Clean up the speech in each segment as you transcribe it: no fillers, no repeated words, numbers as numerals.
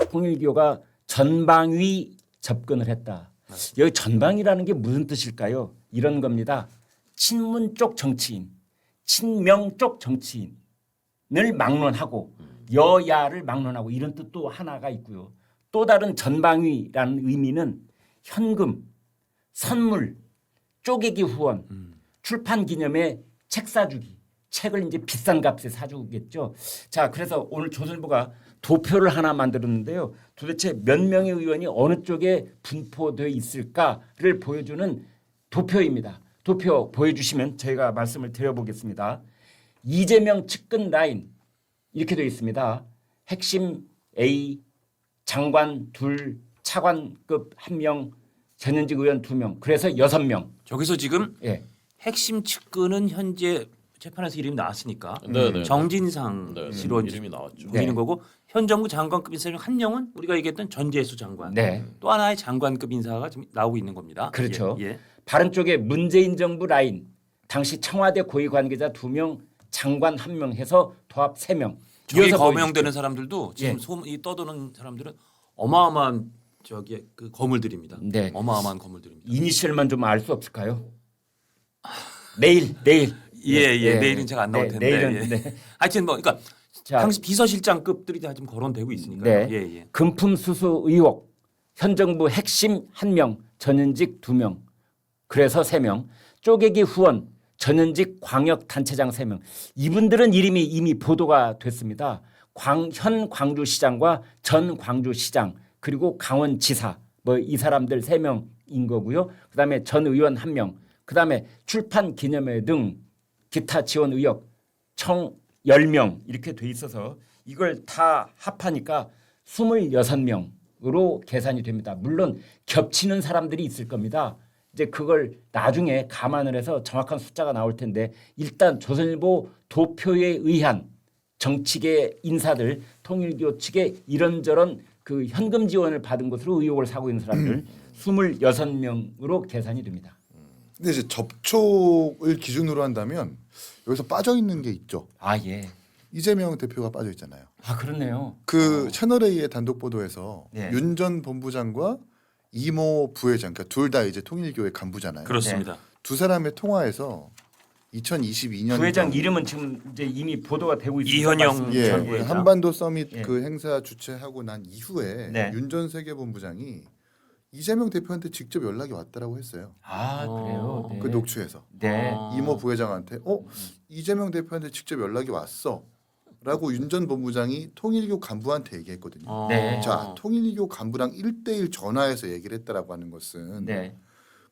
통일교가 전방위 접근을 했다. 여기 전방이라는 게 무슨 뜻일까요? 이런 겁니다. 친문 쪽 정치인, 친명 쪽 정치인을 막론하고 여야를 막론하고 이런 뜻도 하나가 있고요. 또 다른 전방위라는 의미는 현금, 선물, 쪼개기 후원, 출판 기념에 책 사주기, 책을 이제 비싼 값에 사주겠죠. 자, 그래서 오늘 조선일보가 도표를 하나 만들었는데요. 도대체 몇 명의 의원이 어느 쪽에 분포되어 있을까를 보여주는 도표입니다. 도표 보여주시면 저희가 말씀을 드려보겠습니다. 이재명 측근 라인 이렇게 되어 있습니다. 핵심 A, 장관 둘, 차관급 1명, 전현직 의원 2명. 그래서 6명. 저기서 지금 예. 핵심 측근은 현재 재판에서 이름이 나왔으니까 네네. 정진상 네, 씨로 이름이 나왔죠. 보이는 네. 거고 현 정부 장관급 인사 중 한 명은 우리가 얘기했던 전재수 장관. 네. 또 하나의 장관급 인사가 지금 나오고 있는 겁니다. 그렇죠. 예. 예. 바른 쪽에 문재인 정부 라인, 당시 청와대 고위 관계자 2명, 장관 1명 해서 도합 3명. 저기 이어서 거명되는 사람들도 지금 예. 소문이 떠도는 사람들은 어마어마한 저기 그 거물들입니다. 네. 어마어마한 거물들입니다. 이니셜만 좀 알 수 없을까요? 내일. 예. 내일은 제가 안 나올 텐데. 내일은 예. 네. 하여튼 뭐 그러니까 자, 당시 비서실장급들이 다 지금 거론되고 있으니까요. 네. 예. 금품 수수 의혹, 현 정부 핵심 1명, 전현직 2명. 그래서 3명. 쪼개기 후원, 전현직 광역단체장 3명. 이분들은 이름이 이미 보도가 됐습니다. 현 광주시장과 전 광주시장 그리고 강원지사 뭐 이 사람들 3명인 거고요. 그다음에 전 의원 1명. 그다음에 출판 기념회 등 기타 지원 의혹 총 10명 이렇게 돼 있어서 이걸 다 합하니까 26명으로 계산이 됩니다. 물론 겹치는 사람들이 있을 겁니다. 이제 그걸 나중에 감안을 해서 정확한 숫자가 나올 텐데 일단 조선일보 도표에 의한 정치계 인사들 통일교 측에 이런저런 그 현금 지원을 받은 것으로 의혹을 사고 있는 사람들 26명으로 계산이 됩니다. 근데 이제 접촉을 기준으로 한다면 여기서 빠져 있는 게 있죠. 아 예. 이재명 대표가 빠져 있잖아요. 아 그렇네요. 그 채널 A의 단독 보도에서 네. 윤 전 본부장과 이모 부회장, 그러니까 둘 다 이제 통일교의 간부잖아요. 그렇습니다. 두 사람의 통화에서 2022년 부회장 이름은 지금 이제 이미 보도가 되고 있습니다. 이현영 말씀 예, 전 부회장. 한반도 서밋 예. 그 행사 주최하고 난 이후에 네. 윤 전 세계본부장이 이재명 대표한테 직접 연락이 왔다라고 했어요. 아 그래요. 네. 그 녹취에서 네. 이모 부회장한테 이재명 대표한테 직접 연락이 왔어라고 윤 전 본부장이 통일교 간부한테 얘기했거든요. 네. 자, 통일교 간부랑 1대1 전화해서 얘기를 했다라고 하는 것은 네.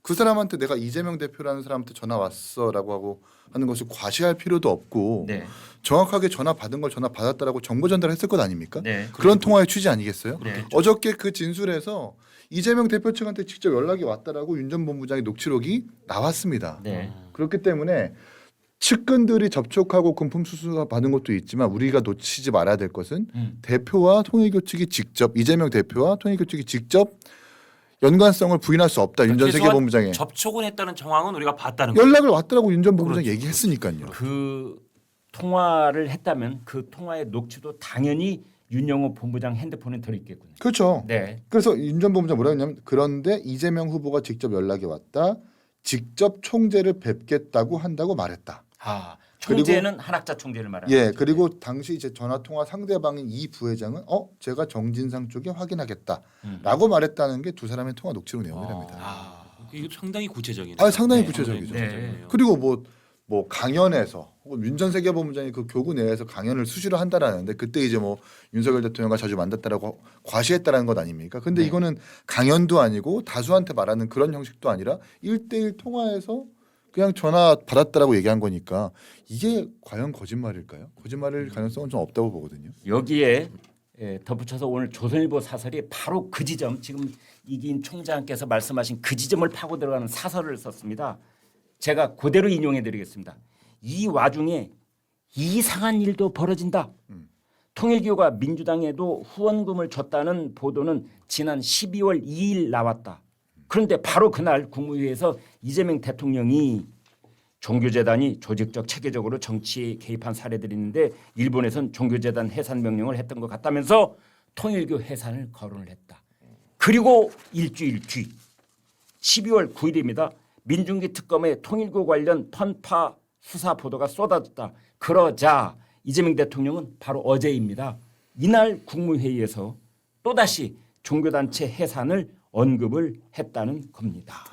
그 사람한테 내가 이재명 대표라는 사람한테 전화 왔어라고 하고 하는 것을 과시할 필요도 없고 네. 정확하게 전화 받은 걸 전화 받았다라고 정보 전달했을 것 아닙니까? 네. 그런 통화의 취지 아니겠어요? 네. 어저께 그 진술에서 이재명 대표 측한테 직접 연락이 왔다라고 윤 전 본부장의 녹취록이 나왔습니다. 네. 그렇기 때문에 측근들이 접촉하고 금품 수수가 받은 것도 있지만 우리가 놓치지 말아야 될 것은 대표와 통일교 측이 직접 이재명 대표와 통일교 측이 직접 연관성을 부인할 수 없다. 윤 전 최소한 세계본부장의 접촉은 했다는 정황은 우리가 봤다는 거죠. 연락을 왔다라고 윤 전 본부장 그렇죠. 얘기했으니까요. 그 통화를 했다면 그 통화의 녹취도 당연히 윤영호 본부장 핸드폰에 들어있겠군요. 그렇죠. 네. 그래서 윤 전 본부장 뭐라고 했냐면 그런데 이재명 후보가 직접 연락이 왔다. 직접 총재를 뵙겠다고 한다고 말했다. 아 총재는 한학자 총재를 말하는 예, 거죠. 그리고 당시 이제 전화 통화 상대방인 이 부회장은 제가 정진상 쪽에 확인하겠다라고 말했다는 게 두 사람의 통화 녹취록 내용이랍니다. 아, 이거 상당히 구체적이네요. 아, 상당히 네. 구체적이죠. 네. 그리고 뭐 강연에서 윤 전 세계본부장이 그 교구 내에서 강연을 수시로 한다라는데 그때 이제 뭐 윤석열 대통령과 자주 만났다라고 과시했다라는 것 아닙니까? 근데 네. 이거는 강연도 아니고 다수한테 말하는 그런 형식도 아니라 1대1 통화에서 그냥 전화 받았다라고 얘기한 거니까 이게 과연 거짓말일까요? 거짓말일 가능성은 좀 없다고 보거든요. 여기에 덧붙여서 오늘 조선일보 사설이 바로 그 지점 지금 이기인 총장께서 말씀하신 그 지점을 파고 들어가는 사설을 썼습니다. 제가 그대로 인용해드리겠습니다. 이 와중에 이상한 일도 벌어진다. 통일교가 민주당에도 후원금을 줬다는 보도는 지난 12월 2일 나왔다. 그런데 바로 그날 국무회의에서 이재명 대통령이 종교재단이 조직적 체계적으로 정치에 개입한 사례들이 있는데 일본에선 종교재단 해산 명령을 했던 것 같다면서 통일교 해산을 거론을 했다. 그리고 일주일 뒤 12월 9일입니다. 민중기 특검의 통일교 관련 편파 수사 보도가 쏟아졌다. 그러자 이재명 대통령은 바로 어제입니다. 이날 국무회의에서 또다시 종교단체 해산을 언급을 했다는 겁니다.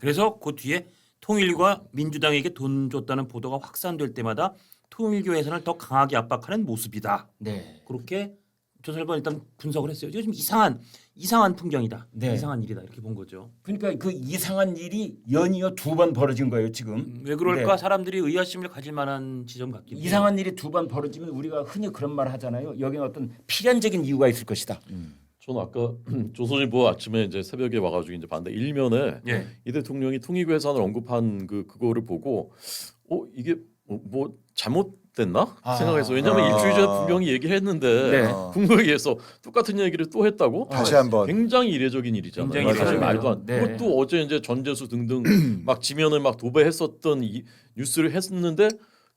그래서 그 뒤에 통일교가 민주당에게 돈 줬다는 보도가 확산될 때마다 통일교 해산을 더 강하게 압박하는 모습이다. 네. 그렇게 조선일보는 일단 분석을 했어요. 지금 이상한 풍경이다. 네. 이상한 일이다. 이렇게 본 거죠. 그러니까 그 이상한 일이 연이어 2번 벌어진 거예요 지금. 왜 그럴까? 네. 사람들이 의아심을 가질 만한 지점 같긴 해요. 이상한 일이 2번 벌어지면 우리가 흔히 그런 말 하잖아요. 여기는 어떤 필연적인 이유가 있을 것이다. 저는 아까 조선일보 아침에 이제 새벽에 와가지고 이제 봤는데 일면에 예. 이 대통령이 통일교 해산을 언급한 그거를 보고 이게 뭐 잘못됐나 생각해서 왜냐하면 일주일 전에 분명히 얘기했는데 네. 국무회의에서 똑같은 얘기를 또 했다고 다시 한번. 굉장히 이례적인 일이잖아요. 굉장히 사실 이례적이죠. 말도 안. 네. 그것도 어제 이제 전재수 등등 막 지면을 막 도배했었던 이 뉴스를 했는데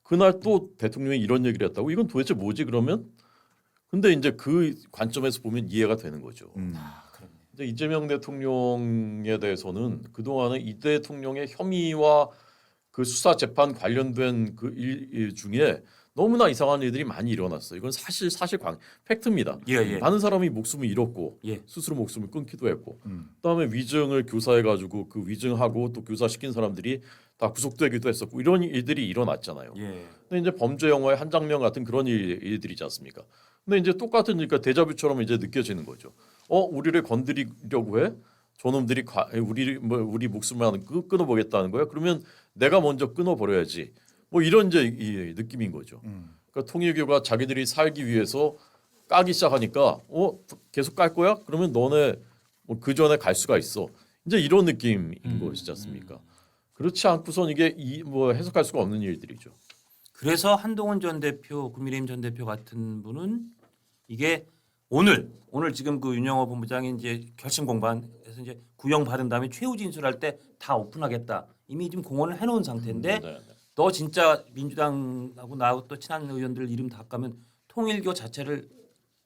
그날 또 대통령이 이런 얘기를 했다고 이건 도대체 뭐지 그러면? 근데 이제 그 관점에서 보면 이해가 되는 거죠. 근데 이재명 대통령에 대해서는 그동안은 이 대통령의 혐의와 그 수사 재판 관련된 그 일 중에 너무나 이상한 일들이 많이 일어났어요. 이건 사실 팩트입니다. 예. 많은 사람이 목숨을 잃었고 예. 스스로 목숨을 끊기도 했고 그다음에 위증을 교사해가지고 그 위증하고 또 교사시킨 사람들이 다 구속되기도 했었고 이런 일들이 일어났잖아요. 예. 근데 이제 범죄 영화의 한 장면 같은 그런 일들이지 않습니까? 근데 이제 똑같은 그러니까 데자뷰처럼 이제 느껴지는 거죠. 우리를 건드리려고 해? 저놈들이 우리 목숨을 끊어보겠다는 거야? 그러면 내가 먼저 끊어버려야지. 뭐 이런 이제 이 느낌인 거죠. 그러니까 통일교가 자기들이 살기 위해서 까기 시작하니까 계속 깔 거야? 그러면 너네 그 전에 갈 수가 있어. 이제 이런 느낌인 거지 않습니까? 그렇지 않고선 이게 뭐 해석할 수가 없는 일들이죠. 그래서 한동훈 전 대표, 국민의힘 전 대표 같은 분은 이게 오늘 지금 그 윤영호 본부장이 이제 결심 공방에서 이제 구형 받은 다음에 최후 진술할 때 다 오픈하겠다. 이미 지금 공언을 해놓은 상태인데 네. 너 진짜 민주당하고 나하고 또 친한 의원들 이름 다 까면 통일교 자체를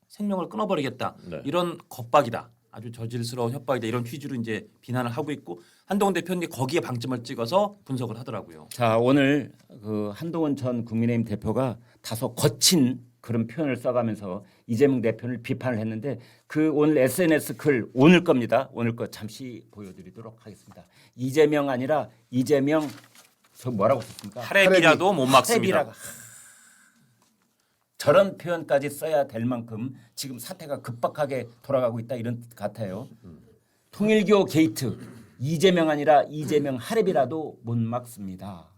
생명을 끊어버리겠다. 네. 이런 겁박이다. 아주 저질스러운 협박이다. 이런 취지로 이제 비난을 하고 있고 한동훈 대표는 거기에 방점을 찍어서 분석을 하더라고요. 자 오늘 그 한동훈 전 국민의힘 대표가 다소 거친 그런 표현을 써가면서 이재명 대표를 비판을 했는데 그 오늘 SNS 글 오늘 겁니다. 오늘 거 잠시 보여드리도록 하겠습니다. 이재명 아니라 이재명 저 뭐라고 썼습니까? 하랩이라도 못 막습니다. 하랩이라고. 저런 표현까지 써야 될 만큼 지금 사태가 급박하게 돌아가고 있다 이런 뜻 같아요. 통일교 게이트 이재명 아니라 이재명 하랩이라도 못 막습니다.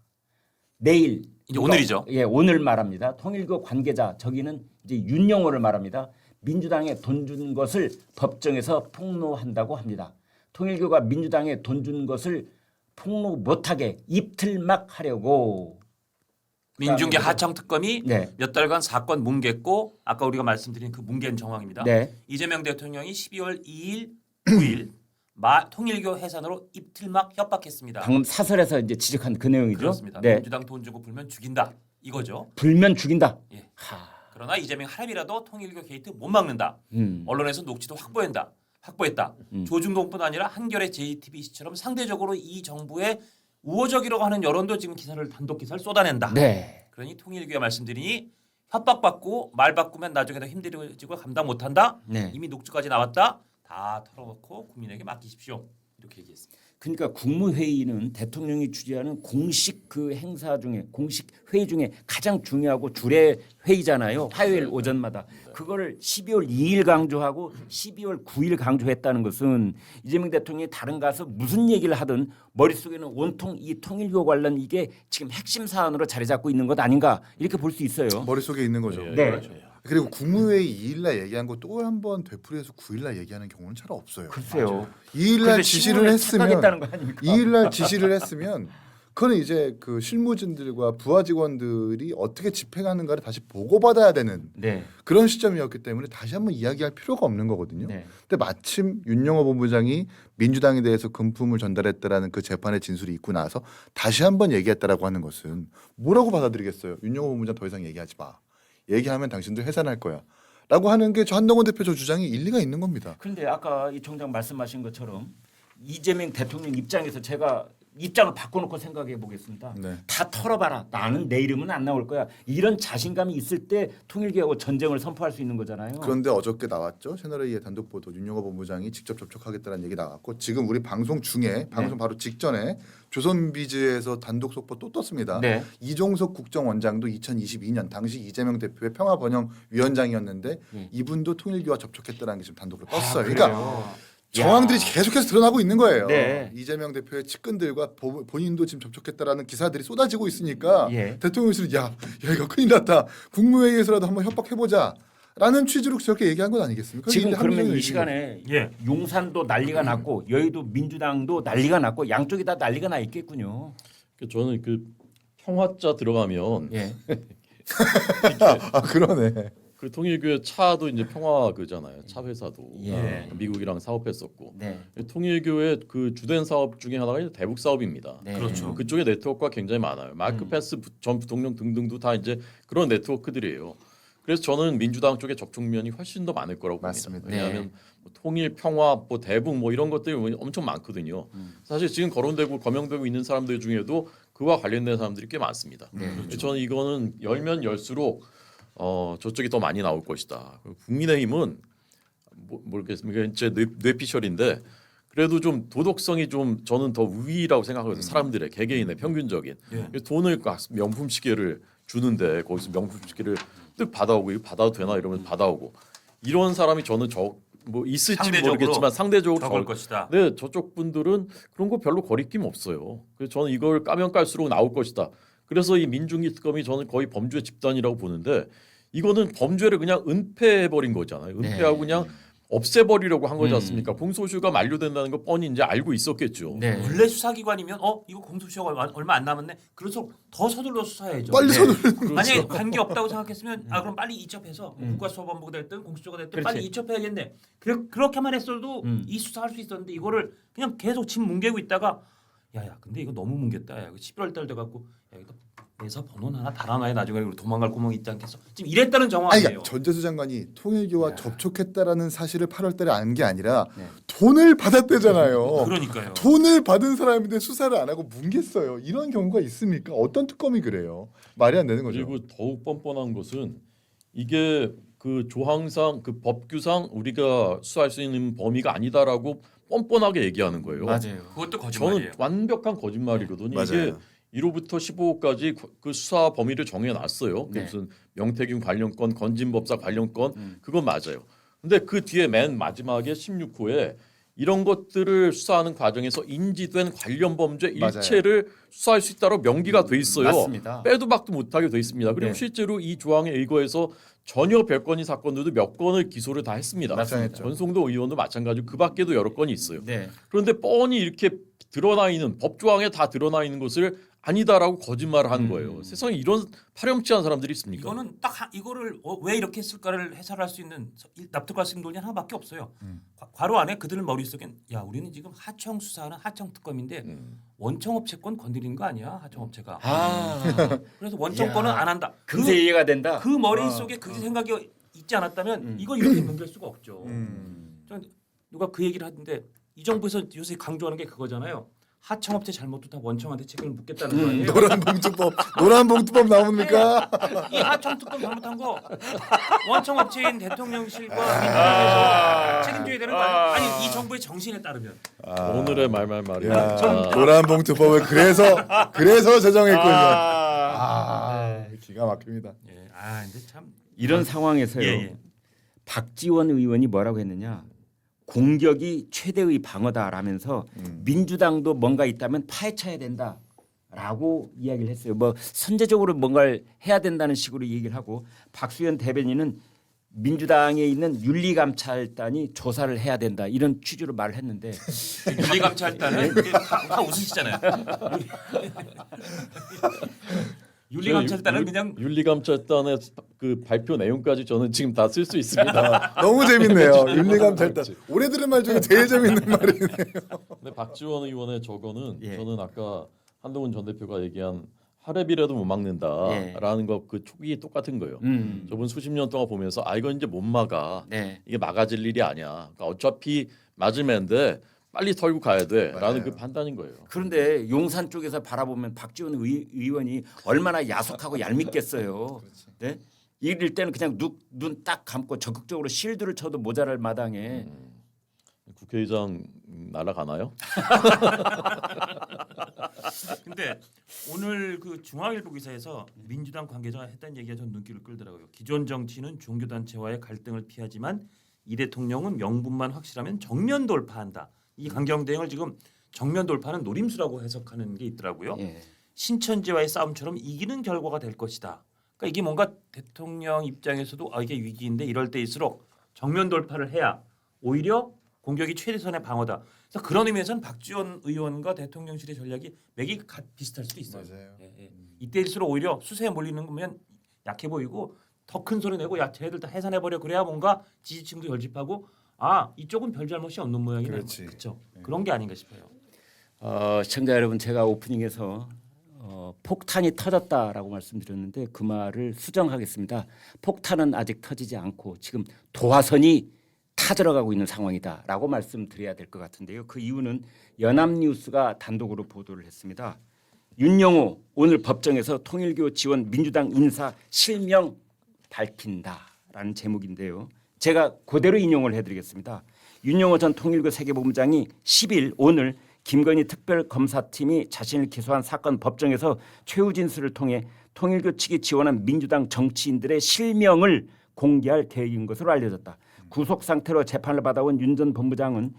내일 이제 오늘이죠. 예, 오늘 말합니다. 통일교 관계자 저기는 이제 윤영호를 말합니다. 민주당에 돈 준 것을 법정에서 폭로한다고 합니다. 통일교가 민주당에 돈 준 것을 폭로 못하게 입틀막 하려고. 민중계 하청 특검이 네. 몇 달간 사건 뭉갰고 아까 우리가 말씀드린 그 뭉갠 정황입니다. 네. 이재명 대통령이 12월 2일, 9일 통일교 해산으로 입틀막 협박했습니다. 방금 사설에서 이제 지적한 그 내용이죠. 그렇습니다. 네. 민주당 돈 주고 불면 죽인다 이거죠. 불면 죽인다. 예. 하. 그러나 이재명 하랩이라도 통일교 게이트 못 막는다. 언론에서 녹취도 확보했다. 조중동뿐 아니라 한겨레 JTBC처럼 상대적으로 이 정부의 우호적이라고 하는 여론도 지금 단독 기사를 쏟아낸다. 네. 그러니 통일교가 말씀드리니 협박받고 말 바꾸면 나중에 더 힘들어지고 감당 못한다. 네. 이미 녹취까지 나왔다. 다 털어놓고 국민에게 맡기십시오. 이렇게 얘기했습니다. 그러니까 국무회의는 대통령이 주재하는 공식 그 행사 중에 공식 회의 중에 가장 중요하고 주례 회의잖아요. 화요일 오전마다. 그거를 12월 2일 강조하고 12월 9일 강조했다는 것은 이재명 대통령이 다른 가서 무슨 얘기를 하든 머릿속에는 온통 이 통일교 관련 이게 지금 핵심 사안으로 자리 잡고 있는 것 아닌가 이렇게 볼 수 있어요. 머릿속에 있는 거죠. 네. 그리고 국무회의 2일날 얘기한 거 또 한 번 되풀이해서 9일날 얘기하는 경우는 잘 없어요. 글쎄요. 2일날 지시를 했으면 착각했다는 거 아닙니까? 2일날 지시를 했으면 그건 이제 그 실무진들과 부하 직원들이 어떻게 집행하는가를 다시 보고받아야 되는 네. 그런 시점이었기 때문에 다시 한번 이야기할 필요가 없는 거거든요. 네. 근데 마침 윤영호 본부장이 민주당에 대해서 금품을 전달했다라는 그 재판의 진술이 있고 나서 다시 한번 얘기했다라고 하는 것은 뭐라고 받아들이겠어요? 윤영호 본부장 더 이상 얘기하지 마. 얘기하면 당신들 해산할 거야. 라고 하는 게 저 한동훈 대표 저 주장이 일리가 있는 겁니다. 그런데 아까 이 총장 말씀하신 것처럼 이재명 대통령 입장에서 제가 입장을 바꿔놓고 생각해 보겠습니다. 네. 다 털어봐라. 나는 내 이름은 안 나올 거야. 이런 자신감이 있을 때 통일개혁하고 전쟁을 선포할 수 있는 거잖아요. 그런데 어저께 나왔죠. 채널A의 단독 보도 윤용호 본부장이 직접 접촉하겠다는 얘기 나왔고 지금 우리 방송 중에 방송 바로 직전에 조선비즈에서 단독 속보 또 떴습니다. 네. 이종석 국정원장도 2022년 당시 이재명 대표의 평화번영 위원장이었는데 이분도 통일교와 접촉했다는 게 지금 단독으로 떴어요. 그러니까 정황들이 계속해서 드러나고 있는 거예요. 네. 이재명 대표의 측근들과 본인도 지금 접촉했다라는 기사들이 쏟아지고 있으니까 예. 대통령실은 야 이거 큰일 났다. 국무회의에서라도 한번 협박해보자. 라는 취지로 저렇게 얘기한 건 아니겠습니까? 지금 그러면 이 합리적인 시간에 예. 용산도 난리가 났고 여의도 민주당도 난리가 났고 양쪽이 다 난리가 나 있겠군요. 저는 그 평화자 들어가면 예. 아 그러네. 그 통일교의 차도 이제 평화 그잖아요. 차 회사도 예. 미국이랑 사업했었고 네. 통일교의 그 주된 사업 중에 하나가 이제 대북 사업입니다. 네. 그렇죠. 그쪽에 네트워크가 굉장히 많아요. 마크 패스 전 부통령 등등도 다 이제 그런 네트워크들이에요. 그래서 저는 민주당 쪽에 접촉면이 훨씬 더 많을 거라고 맞습니다. 봅니다. 왜냐하면 뭐 통일, 평화, 뭐 대북 뭐 이런 것들이 엄청 많거든요. 사실 지금 거론되고 거명되고 있는 사람들 중에도 그와 관련된 사람들이 꽤 많습니다. 그래서 저는 이거는 열면 열수록 저쪽이 더 많이 나올 것이다. 국민의힘은 모르겠습니다. 이제 뇌피셜인데 그래도 좀 도덕성이 좀 저는 더 우위라고 생각하거든요. 사람들의 개개인의 평균적인 돈을 명품 시계를 주는데 거기서 명품 시계를 뜩 받아오고 이거 받아도 되나 이러면 받아오고 이런 사람이 저는 뭐 있을지 상대적으로 모르겠지만 상대적으로 적을 것이다. 네, 저쪽 분들은 그런 거 별로 거리낌 없어요. 그래서 저는 이걸 까면 깔수록 나올 것이다. 그래서 이 민중기 특검이 저는 거의 범죄 집단이라고 보는데 이거는 범죄를 그냥 은폐해버린 거잖아요. 은폐하고 그냥 없애버리려고 한 거지 않습니까? 공소시효가 만료된다는 거 뻔히 이제 알고 있었겠죠. 네. 원래 수사기관이면 이거 공소시효가 얼마 안 남았네. 그래서 더 서둘러 수사해야죠. 빨리 네. 서두르는 만약에 관계 없다고 생각했으면 그럼 빨리 이첩해서 국가수사본부가 됐든 공수처가 됐든 그렇지. 빨리 이첩해야겠네. 그렇게만 했어도 이 수사할 수 있었는데 이거를 그냥 계속 집 뭉개고 있다가 야야 근데 이거 너무 뭉갰다. 야, 이거 11월 달 돼갖고 야 이거 내서 번호는 하나 달아놔야 나중에 도망갈 구멍이 있지 않겠어. 지금 이랬다는 아니 정황이에요. 그러니까 전재수 장관이 통일교와 접촉했다라는 사실을 8월달에 안 게 아니라 돈을 받았대잖아요. 그러니까요. 돈을 받은 사람인데 수사를 안 하고 뭉갰어요. 이런 경우가 있습니까? 어떤 특검이 그래요? 말이 안 되는 거죠. 그리고 더욱 뻔뻔한 것은 이게 그 조항상 그 법규상 우리가 수사할 수 있는 범위가 아니다라고 뻔뻔하게 얘기하는 거예요. 맞아요. 그것도 저는 거짓말이에요. 완벽한 거짓말이거든요. 맞아요. 이게 1호부터 15호까지 그 수사 범위를 정해놨어요. 네. 무슨 명태균 관련 건, 건진법사 관련 건 그건 맞아요. 근데 그 뒤에 맨 마지막에 16호에 이런 것들을 수사하는 과정에서 인지된 관련 범죄 맞아요. 일체를 수사할 수 있다고 명기가 돼 있어요. 맞습니다. 빼도 박도 못하게 돼 있습니다. 그리고 네. 실제로 이 조항에 의거해서 전혀 별건이 사건들도 몇 건을 기소를 다 했습니다. 맞습니다. 권성도 의원도 마찬가지고 그 밖에도 여러 건이 있어요. 네. 그런데 뻔히 이렇게 드러나 있는 법조항에 다 드러나 있는 것을 아니다라고 거짓말을 하는 거예요. 세상에 이런 파렴치한 사람들이 있습니까? 이거는 딱 이거를 왜 이렇게 했을까를 해설할 수 있는 납득할 수 있는 논리 하나밖에 없어요. 괄호 안에 그들 머릿속엔 야 우리는 지금 하청 수사하는 하청 특검인데 원청업체권 건드리는 거 아니야 하청업체가. 그래서 원청권은 이야. 안 한다. 금세 이해가 된다. 그 머릿속에 그 생각이 있지 않았다면 이걸 이렇게 넘길 수가 없죠. 저는 누가 그 얘기를 하던데 이 정부에서 요새 강조하는 게 그거잖아요. 하청업체 잘못도 다 원청한테 책임을 묻겠다는 거예요. 노란 봉투법 나옵니까? 이 하청특검 잘못한 거 원청업체인 대통령실과 민주당에서 책임져야 되는 거 아니에요? 아니 이 정부의 정신에 따르면 오늘의 말이. 야, 노란 봉투법을 그래서 제정했군요. 기가 막힙니다. 예. 근데 참 이런 상황에서요. 예. 박지원 의원이 뭐라고 했느냐? 공격이 최대의 방어다라면서 민주당도 뭔가 있다면 파헤쳐야 된다라고 이야기를 했어요. 뭐 선제적으로 뭔가를 해야 된다는 식으로 얘기를 하고 박수현 대변인은 민주당에 있는 윤리감찰단이 조사를 해야 된다 이런 취지로 말을 했는데 윤리감찰단은 이제 다 웃으시잖아요. 윤리감찰단은 그냥 윤리감찰단의 그 발표 내용까지 저는 지금 다 쓸 수 있습니다. 너무 재밌네요. 윤리감찰단. 올해 들은 말 중에 제일 재밌는 말이네요. 근데 박지원 의원의 저거는 예. 저는 아까 한동훈 전 대표가 얘기한 하랩이라도 못 막는다라는 예. 거 그 촉이 똑같은 거예요. 음. 저분 수십 년 동안 보면서 이건 이제 못 막아. 네. 이게 막아질 일이 아니야. 그러니까 어차피 맞으면 돼. 빨리 털고 가야 돼라는 맞아요. 그 판단인 거예요. 그런데 용산 쪽에서 바라보면 박지원 의원이 얼마나 야속하고 얄밉겠어요. 네? 이럴 때는 그냥 눈 딱 감고 적극적으로 실드를 쳐도 모자랄 마당에 국회의장 날아가나요? 근데 오늘 그 중앙일보 기사에서 민주당 관계자가 했다는 얘기가 전 눈길을 끌더라고요. 기존 정치는 종교단체와의 갈등을 피하지만 이 대통령은 명분만 확실하면 정면 돌파한다. 이 강경 대응을 지금 정면 돌파는 노림수라고 해석하는 게 있더라고요. 예. 신천지와의 싸움처럼 이기는 결과가 될 것이다. 그러니까 이게 뭔가 대통령 입장에서도 이게 위기인데 이럴 때일수록 정면 돌파를 해야 오히려 공격이 최대선의 방어다. 그래서 그런 의미에서는 박지원 의원과 대통령실의 전략이 맥이 비슷할 수도 있어요. 맞아요. 예, 예. 이때일수록 오히려 수세에 몰리는 거면 약해 보이고 더 큰 소리 내고 야 쟤네들 다 해산해 버려 그래야 뭔가 지지층도 결집하고 이쪽은 별 잘못이 없는 모양이네. 그렇지. 그렇죠. 그런 게 아닌가 싶어요. 시청자 여러분, 제가 오프닝에서 폭탄이 터졌다라고 말씀드렸는데 그 말을 수정하겠습니다. 폭탄은 아직 터지지 않고 지금 도화선이 타들어가고 있는 상황이다라고 말씀드려야 될 것 같은데요. 그 이유는 연합뉴스가 단독으로 보도를 했습니다. 윤영호 오늘 법정에서 통일교 지원 민주당 인사 실명 밝힌다라는 제목인데요. 제가 그대로 인용을 해드리겠습니다. 윤영호 전 통일교 세계본부장이 10일 오늘 김건희 특별검사팀이 자신을 기소한 사건 법정에서 최후 진술을 통해 통일교 측이 지원한 민주당 정치인들의 실명을 공개할 계획인 것으로 알려졌다. 구속 상태로 재판을 받아온 윤 전 본부장은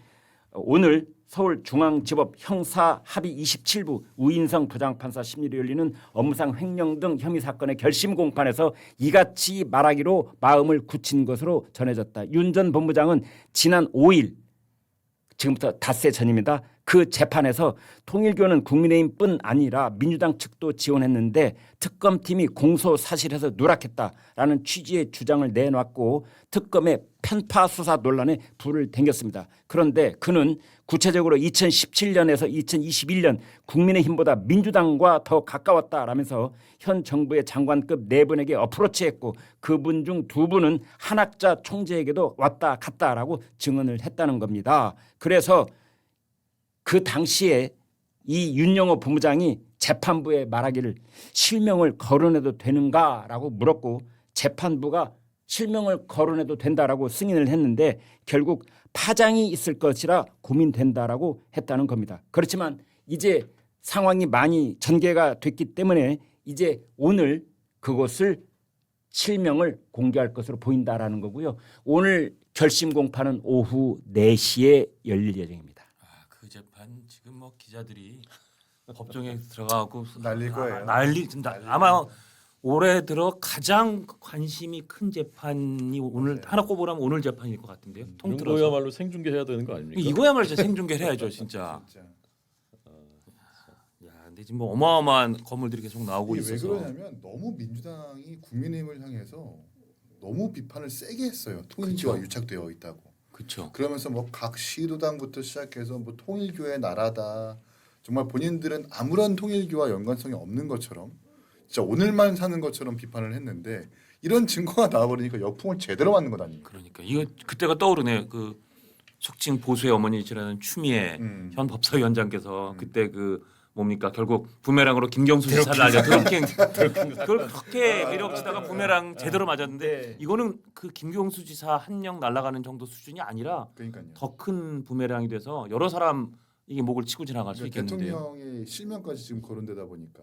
오늘 서울중앙지법 형사합의 27부 우인성 부장판사 심리로 열리는 업무상 횡령 등 혐의 사건의 결심 공판에서 이같이 말하기로 마음을 굳힌 것으로 전해졌다. 윤 전 본부장은 지난 5일 지금부터 닷새 전입니다. 그 재판에서 통일교는 국민의힘뿐 아니라 민주당 측도 지원했는데 특검팀이 공소 사실에서 누락했다라는 취지의 주장을 내놨고 특검의 편파 수사 논란에 불을 댕겼습니다. 그런데 그는 구체적으로 2017년에서 2021년 국민의힘보다 민주당과 더 가까웠다라면서 현 정부의 장관급 4분에게 어프로치했고 그분 중 2분은 한학자 총재에게도 왔다 갔다라고 증언을 했다는 겁니다. 그래서 그 당시에 이 윤영호 본부장이 재판부에 말하기를 실명을 거론해도 되는가라고 물었고 재판부가 실명을 거론해도 된다라고 승인을 했는데 결국 파장이 있을 것이라 고민된다라고 했다는 겁니다. 그렇지만 이제 상황이 많이 전개가 됐기 때문에 이제 오늘 그것을 실명을 공개할 것으로 보인다라는 거고요. 오늘 결심 공판은 오후 4시에 열릴 예정입니다. 그 재판 지금 뭐 기자들이 법정에 들어가고 날릴 거예요. 아마 올해 들어 가장 관심이 큰 재판이 오늘 하나 꼽으라면 오늘 재판일 것 같은데요. 이런 통틀어서 거야말로 생중계해야 되는 거 아닙니까? 이거야말로 진짜 생중계를 해야죠, 진짜. 진짜. 야, 근데 지금 뭐 어마어마한 건물들이 계속 나오고 이게 왜 있어서 그러냐면 너무 민주당이 국민의힘을 향해서 너무 비판을 세게 했어요. 통일교와 유착되어 있다고. 그렇죠. 그러면서 뭐 각 시도당부터 시작해서 뭐 통일교의 나라다. 정말 본인들은 아무런 통일교와 연관성이 없는 것처럼 진짜 오늘만 사는 것처럼 비판을 했는데 이런 증거가 나와버리니까 역풍을 제대로 맞는 것 아닙니까? 그러니까 이거 그때가 떠오르네. 그 속칭 보수의 어머니시라는 추미애 현 법사위원장께서 그때 그 뭡니까 결국 부메랑으로 김경수 지사를 날려 드롭킹 그걸 그렇게 밀어붙이다가 부메랑 제대로 맞았는데 이거는 그 김경수 지사 한 명 날아가는 정도 수준이 아니라 그러니까요. 더 큰 부메랑이 돼서 여러 사람 이게 목을 치고 지나갈 수 그러니까 있겠는데요. 대통령의 실명까지 지금 거론되다 보니까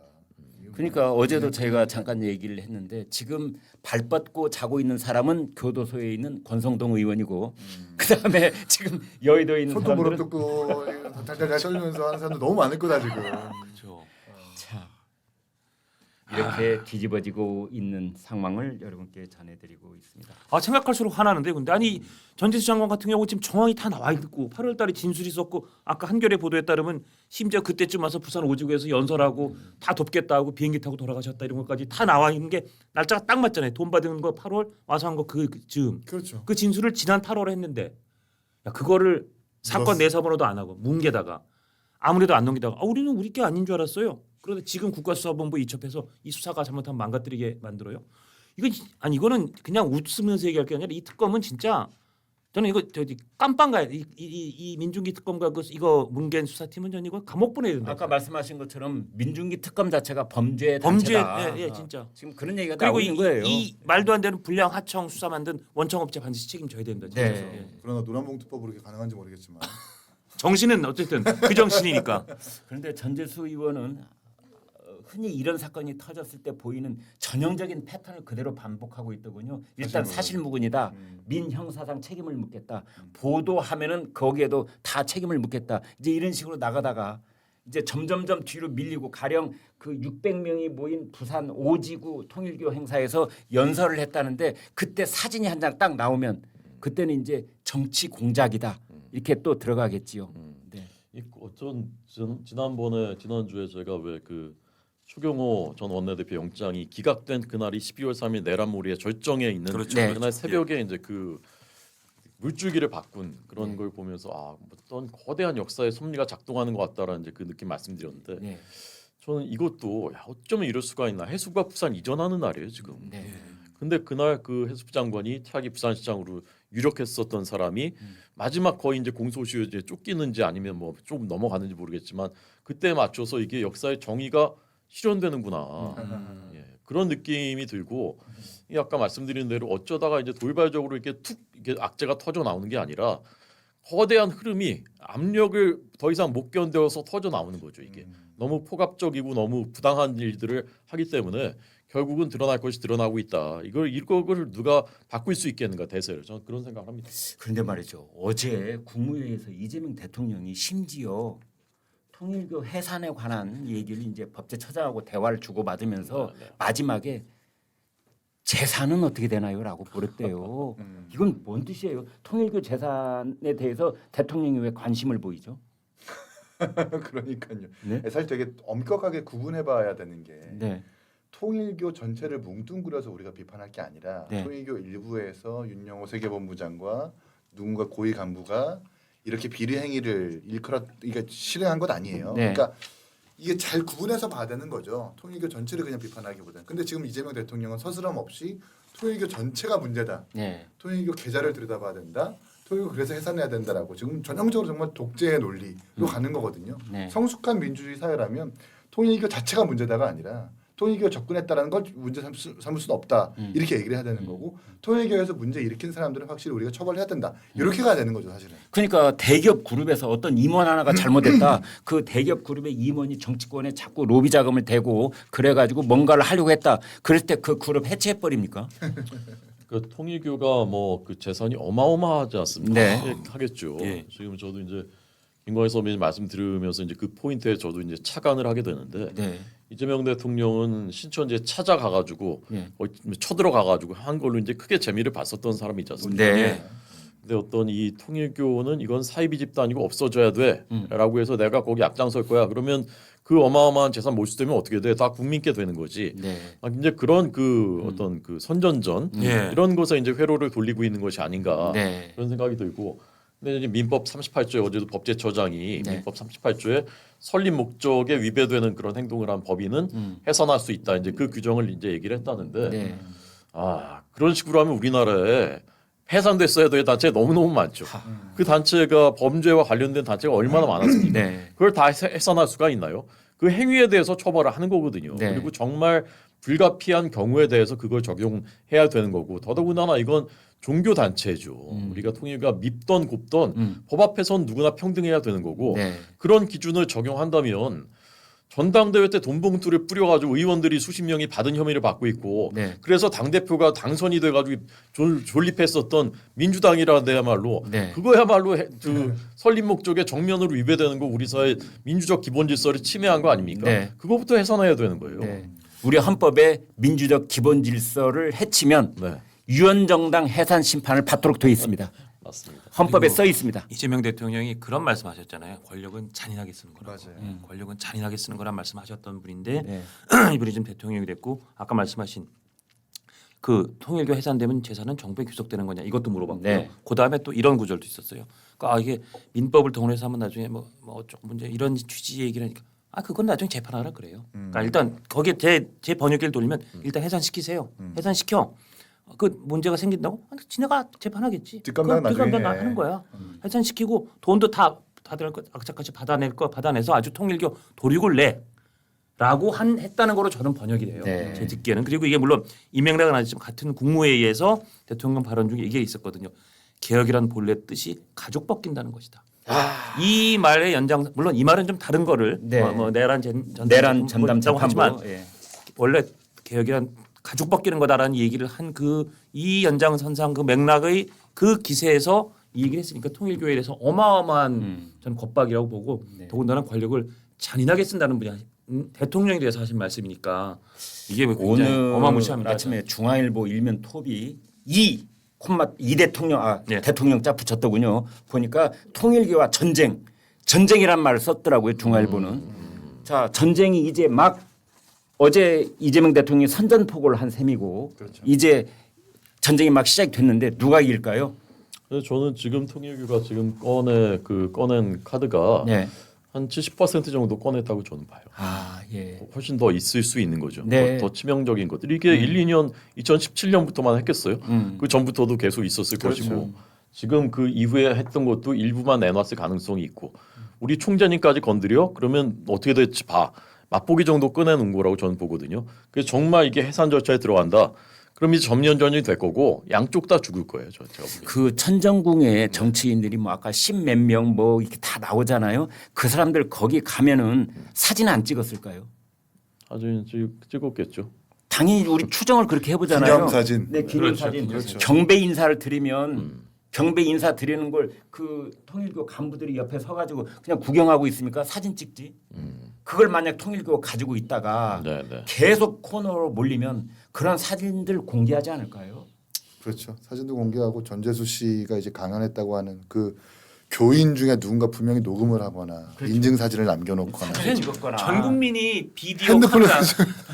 그러니까 어제도 저희가 잠깐 얘기를 했는데 지금 발 뻗고 자고 있는 사람은 교도소에 있는 권성동 의원이고 그다음에 지금 여의도에 있는 손도 무릎 사람들은 꿇고 달달달 떨면서 하는 사람들 너무 많을 거다 지금. 그렇죠. 이렇게 뒤집어지고 있는 상황을 여러분께 전해드리고 있습니다. 생각할수록 화나는데 근데 아니 전재수 장관 같은 경우 지금 정황이 다 나와 있고 8월달에 진술이 있었고 아까 한겨레 보도에 따르면 심지어 그때쯤 와서 부산 오지구에서 연설하고 다 돕겠다 하고 비행기 타고 돌아가셨다 이런 것까지 다 나와 있는 게 날짜가 딱 맞잖아요. 돈 받은 거 8월 와서 한 거 그 즈음 그렇죠. 그 진술을 지난 8월에 했는데 야 그거를 사건 묻었어. 내사번호도 안 하고 뭉개다가 아무래도 안 넘기다가 우리는 우리 게 아닌 줄 알았어요. 그런데 지금 국가수사본부 이첩해서 이 수사가 잘못하면 망가뜨리게 만들어요. 이거는 그냥 웃으면서 얘기할 게 아니라 이 특검은 진짜 저는 이거 깜빵 가야 돼. 이 민중기 특검과 이거 문겐 수사팀은 저는 이거 감옥 보내야 된다. 아까 말씀하신 것처럼 민중기 특검 자체가 범죄 범죄 단체다. 예, 진짜. 지금 그런 얘기가 그리고 나오는 거예요. 이 말도 안 되는 불량 하청 수사 만든 원청업체 반드시 책임져야 된다. 네. 진짜. 예. 그러나 노란봉투법으로 그게 가능한지 모르겠지만 정신은 어쨌든 그 정신이니까. 그런데 전재수 의원은 흔히 이런 사건이 터졌을 때 보이는 전형적인 패턴을 그대로 반복하고 있더군요. 일단 사실무근이다. 민형사상 책임을 묻겠다. 보도하면은 거기에도 다 책임을 묻겠다. 이제 이런 식으로 나가다가 이제 점점점 뒤로 밀리고 가령 그 600명이 모인 부산 오지구 통일교 행사에서 연설을 했다는데 그때 사진이 한 장 딱 나오면 그때는 이제 정치 공작이다. 이렇게 또 들어가겠지요. 네. 지난주에 제가 왜 그 추경호 전 원내대표 영장이 기각된 그날이 12월 3일 내란몰이의 절정에 있는 그렇죠. 네. 그날 새벽에 이제 그 물줄기를 바꾼 그런 걸 보면서 어떤 거대한 역사의 섭리가 작동하는 것 같다라는 이제 그 느낌 말씀드렸는데 네. 저는 이것도 어쩌면 이럴 수가 있나 해수부가 부산 이전하는 날이에요 지금. 네. 근데 그날 그 해수부 장관이 태학이 부산시장으로 유력했었던 사람이 마지막 거의 이제 공소시효에 쫓기는지 아니면 뭐 조금 넘어가는지 모르겠지만 그때 맞춰서 이게 역사의 정의가 실현되는구나. 예, 그런 느낌이 들고 이 아까 말씀드린 대로 어쩌다가 이제 돌발적으로 이게 악재가 터져 나오는 게 아니라 거대한 흐름이 압력을 더 이상 못 견뎌서 터져 나오는 거죠. 이게 너무 포갑적이고 너무 부당한 일들을 하기 때문에 결국은 드러날 것이 드러나고 있다. 이걸 누가 바꿀 수 있겠는가 대세를 저는 그런 생각을 합니다. 그런데 말이죠. 어제 국무회의에서 이재명 대통령이 심지어 통일교 해산에 관한 얘기를 이제 법제처장하고 대화를 주고받으면서 마지막에 재산은 어떻게 되나요?라고 물었대요. 이건 뭔 뜻이에요? 통일교 재산에 대해서 대통령이 왜 관심을 보이죠? 그러니까요. 네? 사실 되게 엄격하게 구분해봐야 되는 게 네. 통일교 전체를 뭉뚱그려서 우리가 비판할 게 아니라 네. 통일교 일부에서 윤영호 세계본부장과 누군가 고위 간부가 이렇게 비리 행위를 그러니까 실행한 것 아니에요. 네. 그러니까 이게 잘 구분해서 봐야 되는 거죠. 통일교 전체를 그냥 비판하기보다는. 근데 지금 이재명 대통령은 서스럼 없이 통일교 전체가 문제다. 네. 통일교 계좌를 들여다봐야 된다. 통일교 그래서 해산해야 된다라고 지금 전형적으로 정말 독재의 논리로 가는 거거든요. 네. 성숙한 민주주의 사회라면 통일교 자체가 문제다가 아니라 통일교 접근했다라는 걸 문제 삼을 수는 없다. 이렇게 얘기를 해야 되는 거고 통일교에서 문제 일으킨 사람들은 확실히 우리가 처벌해야 된다. 이렇게 가야 되는 거죠, 사실은. 그러니까 대기업 그룹에서 어떤 임원 하나가 잘못했다. 그 대기업 그룹의 임원이 정치권에 자꾸 로비 자금을 대고 그래가지고 뭔가를 하려고 했다. 그럴 때 그 그룹 해체해 버립니까? 그 통일교가 뭐 그 재산이 어마어마하지 않습니까? 네. 예, 하겠죠. 예. 지금 저도 이제 김광희 선배님 말씀 들으면서 이제 그 포인트에 저도 이제 착안을 하게 되는데 네. 이재명 대통령은 신천지에 찾아가가지고 네. 쳐들어가가지고 한 걸로 이제 크게 재미를 봤었던 사람이지 않습니까? 네. 근데 어떤 이 통일교는 이건 사이비 집단이고 없어져야 돼라고 해서 내가 거기 앞장설 거야. 그러면 그 어마어마한 재산 몰수되면 어떻게 돼? 다 국민께 되는 거지. 네. 이제 그런 그 어떤 그 선전전 예. 이런 것에 이제 회로를 돌리고 있는 것이 아닌가 네. 그런 생각이 들고. 근데 이제 민법 38조에 어제도 법제처장이 네. 민법 38조에 설립 목적에 위배되는 그런 행동을 한 법인은 해산할 수 있다. 이제 그 규정을 이제 얘기를 했다는데 네. 그런 식으로 하면 우리나라에 해산됐어야 될 단체 너무너무 많죠. 그 단체가 범죄와 관련된 단체가 얼마나 많았습니까? 네. 그걸 다 해산할 수가 있나요? 그 행위에 대해서 처벌을 하는 거거든요. 네. 그리고 정말 불가피한 경우에 대해서 그걸 적용해야 되는 거고 더더군다나 이건 종교 단체죠. 우리가 통일교가 밉던 곱던 법 앞에선 누구나 평등해야 되는 거고 네. 그런 기준을 적용한다면 전당대회 때 돈 봉투를 뿌려가지고 의원들이 수십 명이 받은 혐의를 받고 있고 네. 그래서 당 대표가 당선이 돼가지고 존립했었던 민주당이라 데야말로 네. 그거야말로 그 설립 목적에 정면으로 위배되는 거 우리 사회 민주적 기본 질서를 침해한 거 아닙니까? 네. 그거부터 해산해야 되는 거예요. 네. 우리 헌법의 민주적 기본 질서를 해치면 네, 유언정당 해산 심판을 받도록 되어 있습니다. 맞습니다. 헌법에 써 있습니다. 이재명 대통령이 그런 말씀하셨잖아요. 권력은 잔인하게 쓰는 거라고. 맞아요. 권력은 잔인하게 쓰는 거란 말씀하셨던 분인데 네. 이분이 지금 대통령이 됐고 아까 말씀하신 그 통일교 해산되면 재산은 정부에 귀속되는 거냐 이것도 물어봤고요. 네. 그 다음에 또 이런 구절도 있었어요. 그러니까 이게 민법을 동원해서 하면 나중에 뭐 어쩌고 문제 이런 취지의 얘기를 하니까 그건 나중에 재판하라 그래요. 그러니까 일단 거기에 제 번역기를 돌리면 일단 해산시키세요. 해산시켜. 그 문제가 생긴다고? 지네가 재판하겠지. 뒷감당 나중에 해. 하는 거야. 해산시키고 돈도 다 받을 거 악착같이 받아내서 아주 통일교 도륙을 내라고 했다는 거로 저는 번역이 돼요. 네. 제 듣기에는. 그리고 이게 물론 이명락은 아니지만 같은 국무회의에서 대통령 발언 중에 이게 있었거든요. 개혁이란 본래 뜻이 가족 벗긴다는 것이다. 이 말의 연장 물론 이 말은 좀 다른 거를 네. 내란 내란 전담 있다고 하지만 재판부. 예. 원래 개혁이란 가족 벗기는 거다라는 얘기를 한 이 연장선상 그 맥락의 그 기세에서 이 얘기를 했으니까 통일교회에 대해서 어마어마한 저는 겁박이라고 보고 네. 더군다나 권력을 잔인하게 쓴다는 분이 대통령에 대해서 하신 말씀이니까 이게 굉장히 오늘 어마무시합니다. 아침에 중앙일보 일면 톱이 이 대통령 네. 대통령자 붙였더군요. 보니까 통일교와 전쟁이란 말을 썼더라고요. 중앙일보는. 자, 전쟁이 이제 막 어제 이재명 대통령이 선전포고를 한 셈이고 이제 전쟁이 막 시작됐는데 누가 이길까요? 그래서 저는 지금 통일교가 지금 꺼낸 카드가 네. 한 70% 정도 꺼냈다고 저는 봐요. 예. 훨씬 더 있을 수 있는 거죠. 네. 더 치명적인 것들. 이게 2년 2017년부터만 했겠어요. 그 전부터도 계속 있었을 그렇죠. 것이고 지금 그 이후에 했던 것도 일부만 내놨을 가능성이 있고 우리 총재님까지 건드려 그러면 어떻게 될지 봐. 맛보기 정도 꺼내놓은 거라고 저는 보거든요. 그래서 정말 이게 해산 절차에 들어간다. 그럼 이제 점령전이 될 거고 양쪽 다 죽을 거예요. 제가 보기엔. 그 천정궁의 정치인들이 뭐 아까 십몇 명 뭐 이렇게 다 나오잖아요. 그 사람들 거기 가면은 사진 안 찍었을까요? 아주 찍었겠죠. 당연히 우리 추정을 그렇게 해보잖아요. 기념사진. 네, 기념사진. 그렇죠. 경배 인사를 드리면 경배 인사 드리는 걸 그 통일교 간부들이 옆에 서가지고 그냥 구경하고 있습니까? 사진 찍지. 그걸 만약 통일교 가지고 있다가 네. 계속 코너로 몰리면 그런 사진들 공개하지 않을까요? 그렇죠. 사진도 공개하고 전재수 씨가 이제 강연했다고 하는 그 교인 중에 누군가 분명히 녹음을 하거나 인증 사진을 남겨놓거나 사진을 찍었거나. 전 국민이 비디오 핸드폰을 카메라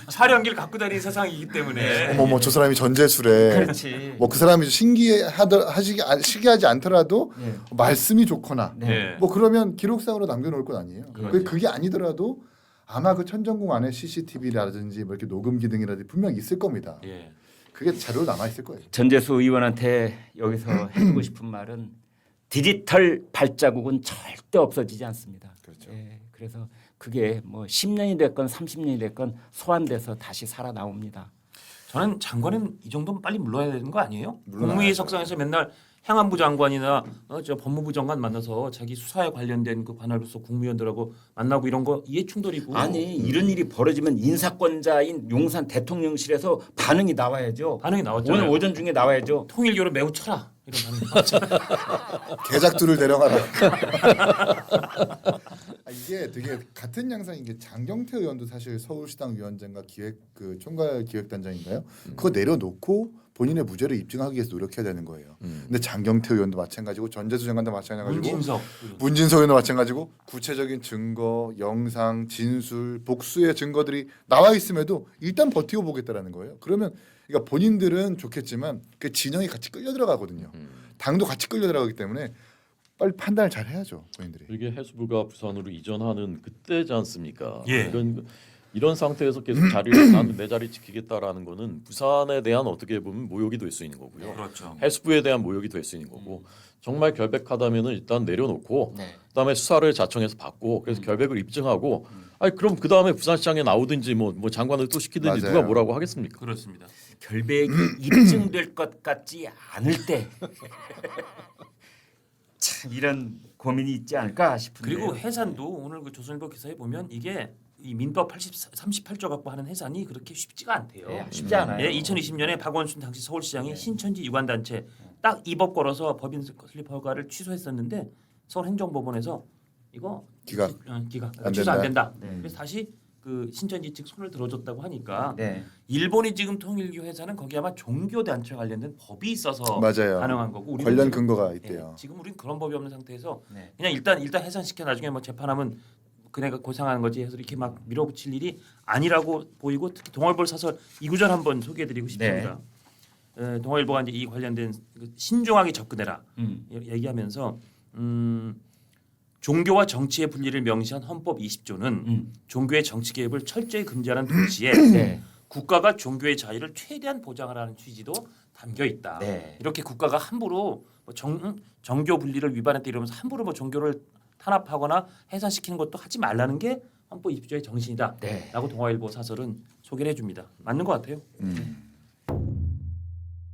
촬영기를 갖고 다니는 세상이기 때문에 어머 저 사람이 전재수래. 그렇지. 뭐 그 사람이 신기하지 않더라도 네. 말씀이 좋거나 네. 뭐 그러면 기록상으로 남겨놓을 건 아니에요. 그렇죠. 그게 아니더라도 아마 그 천정궁 안에 CCTV라든지 뭐 이렇게 녹음 기능이라든지 분명 있을 겁니다. 예. 그게 자료로 남아 있을 거예요. 전재수 의원한테 여기서 해주고 싶은 말은 디지털 발자국은 절대 없어지지 않습니다. 그렇죠. 예, 그래서 그게 뭐 10년이 됐건 30년이 됐건 소환돼서 다시 살아나옵니다. 저는 장관은 이 정도면 빨리 물러나야 되는 거 아니에요? 물러나야죠. 국무회의 석상에서 맨날 행안부 장관이나 저 법무부 장관 만나서 자기 수사에 관련된 그 관할로서 국무위원들하고 만나고 이런 거 이해 충돌이고 아니 이런 일이 벌어지면 인사권자인 용산 대통령실에서 반응이 나와야죠. 반응이 나왔잖아요. 오늘 오전 중에 나와야죠. 통일교를 매우 쳐라 이런 반응이 나왔잖아요. 개작두를 데려가라. 이게 되게 같은 양상인 게 장경태 의원도 사실 서울시당 위원장과 총괄 기획단장인가요? 그거 내려놓고 본인의 무죄를 입증하기 위해서 노력해야 되는 거예요. 근데 장경태 의원도 마찬가지고 전재수 장관도 마찬가지고 문진석 의원도 마찬가지고 구체적인 증거, 영상, 진술, 복수의 증거들이 나와 있음에도 일단 버티고 보겠다라는 거예요. 그러면 그러니까 본인들은 좋겠지만 그 진영이 같이 끌려 들어가거든요. 당도 같이 끌려 들어가기 때문에 빨리 판단을 잘 해야죠, 본인들이. 이게 해수부가 부산으로 이전하는 그때지 않습니까? 예. 이런 상태에서 계속 자리를 나는 내 자리 지키겠다라는 거는 부산에 대한 어떻게 보면 모욕이 될 수 있는 거고요. 그렇죠. 해수부에 대한 모욕이 될 수 있는 거고 정말 결백하다면은 일단 내려놓고 네. 그다음에 수사를 자청해서 받고 그래서 결백을 입증하고 아니 그럼 그다음에 부산시장에 나오든지 뭐 장관을 또 시키든지 맞아요. 누가 뭐라고 하겠습니까? 그렇습니다. 결백이 입증될 것 같지 않을 때 참 이런 고민이 있지 않을까 싶은데요. 그리고 해산도 오늘 그 조선일보 기사에 보면 이게 이 민법 38조 갖고 하는 해산이 그렇게 쉽지가 않대요. 네, 쉽지 않아요. 예, 2020년에 박원순 당시 서울시장이 신천지 유관단체 딱 이 법 걸어서 법인 설립 허가를 취소했었는데 서울행정법원에서 이거 기각. 취소 안 된다. 네. 그래서 다시 그 신천지 측 손을 들어줬다고 하니까 네. 일본이 지금 통일교 회사는 거기 아마 종교 단체 관련된 법이 있어서 맞아요. 가능한 거고 우리는 관련 지금, 근거가 예, 있대요. 지금 우리는 그런 법이 없는 상태에서 네. 그냥 일단 해산시켜 나중에 뭐 재판하면 그네가 고생하는 거지 해서 이렇게 막 밀어붙일 일이 아니라고 보이고 특히 동아일보 사설 이구절 한번 소개해드리고 싶습니다. 동아일보가 이제 이 관련된 그 신중하게 접근해라 얘기하면서 종교와 정치의 분리를 명시한 헌법 20조는 종교의 정치 개입을 철저히 금지하는 동시에 네. 국가가 종교의 자유를 최대한 보장하라는 취지도 담겨 있다. 네. 이렇게 국가가 함부로 뭐 정교 분리를 위반했다 이러면서 함부로 뭐 종교를 탄압하거나 해산시키는 것도 하지 말라는 게 헌법 20조의 정신이다라고 네. 동아일보 사설은 소개를 해줍니다. 맞는 것 같아요.